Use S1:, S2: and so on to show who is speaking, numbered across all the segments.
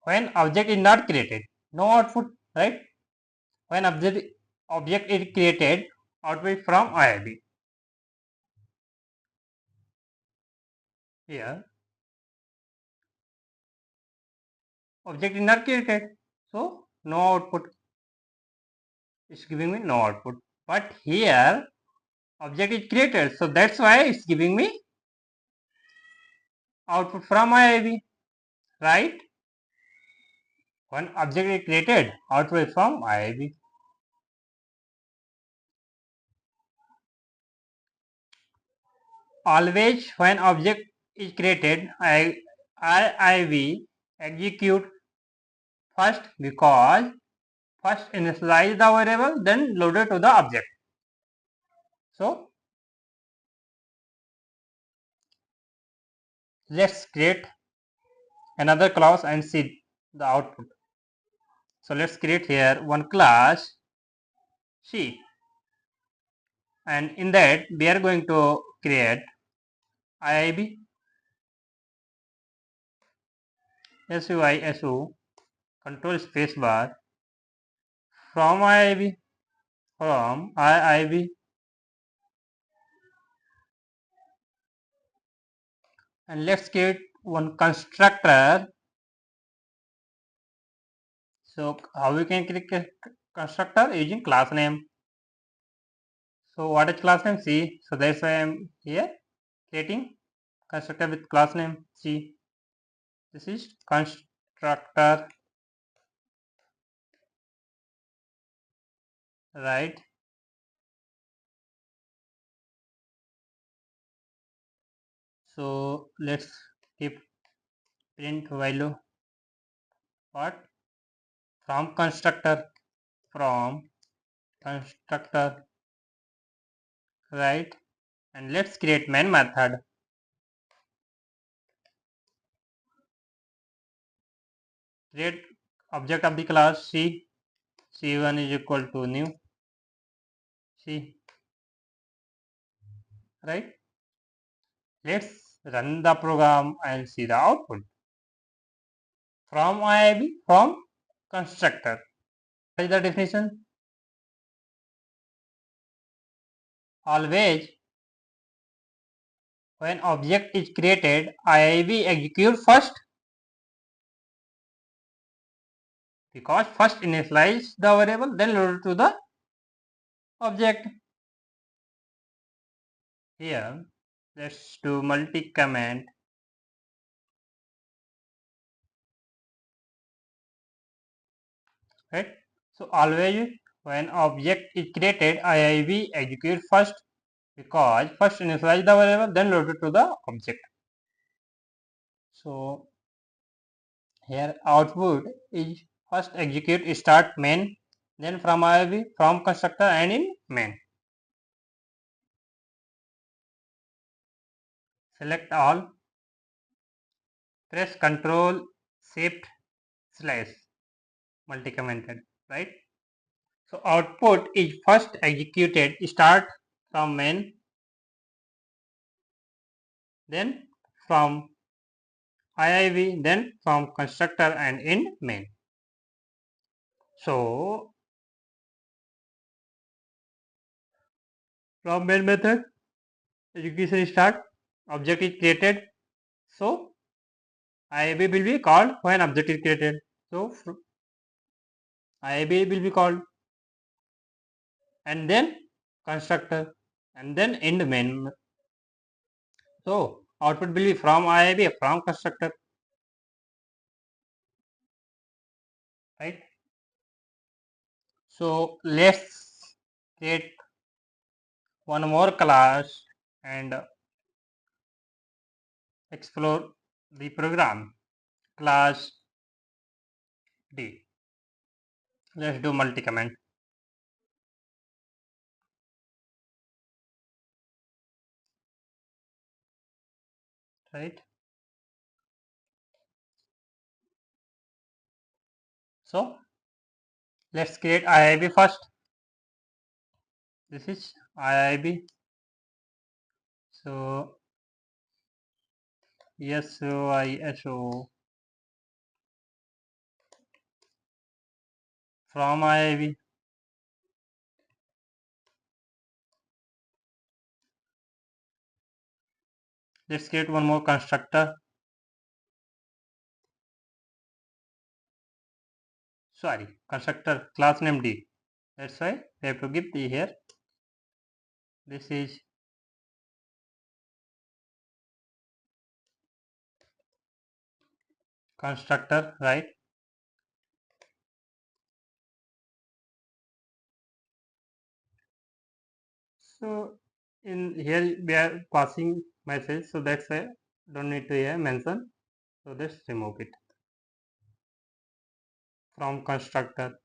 S1: when object is not created, no output, right? When object is created, output from IIB. Here, object is not created, so no output. It's giving me no output. But here, object is created, so that's why it's giving me output from IIB, right? When object is created, output is from IIB. Always when object is created, IIB execute first because first initialize the variable, then loaded to the object. So let's create another class and see the output. So let's create here one class C, and in that we are going to create IIB SUISU control space bar from IIB and let's create one constructor. So how we can create a constructor using class name. So what is class name? C. So that's why I'm here creating constructor with class name C. This is constructor, right? So let's keep print value what from constructor, right? And let's create main method. Create object of the class C. C1 is equal to new C, right? Let's run the program and see the output. From IIB, from constructor. What is the definition? Always when object is created, IIB execute first because first initialize the variable, then load it to the object. Here, let's do multi-comment. Right? So always when object is created, IIB execute first because first initialize the variable, then load it to the object. So here output is first execute start main, then from IIB, from constructor and in main. Select all, press Ctrl Shift slash multi-commented, right? So output is first executed start from main, then from IIB, then from constructor and in main. So from main method, execution start, object is created. So IIB will be called when object is created. So IIB will be called, and then constructor, and then end main. So output will be from IIB, from constructor, right? So let's create one more class and explore the program. Class D. Let's do multi-comment, right? So let's create IIB first. This is IIB. So SOISO from IIB. Let's create one more constructor. Sorry, constructor class name D. That's why we have to give D here. This is constructor, right? So in here we are passing message, so that's why don't need to here mention. So let's remove it from constructor.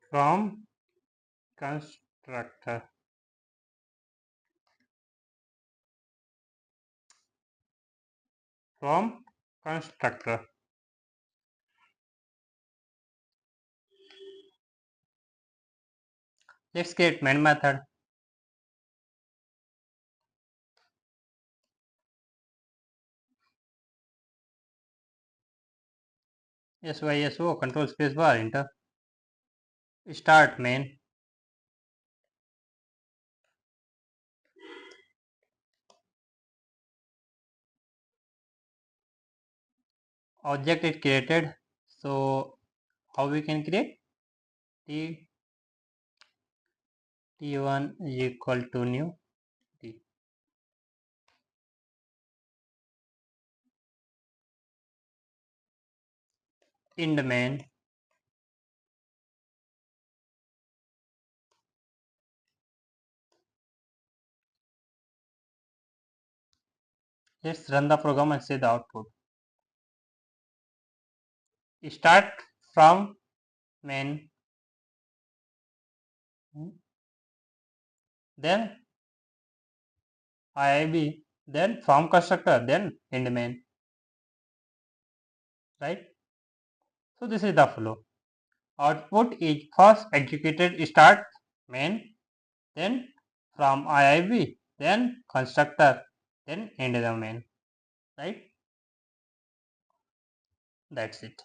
S1: From constructor. From constructor. Let's create main method. SYSO control space bar enter. Start main. Object is created. So how we can create? T1 is equal to new T. In the main. Let's run the program and see the output. Start from main. Then IIB. Then from constructor. Then in the main. Right? So this is the flow. Output is first executed start main, then from IIB, then constructor, then end the main. Right? That's it.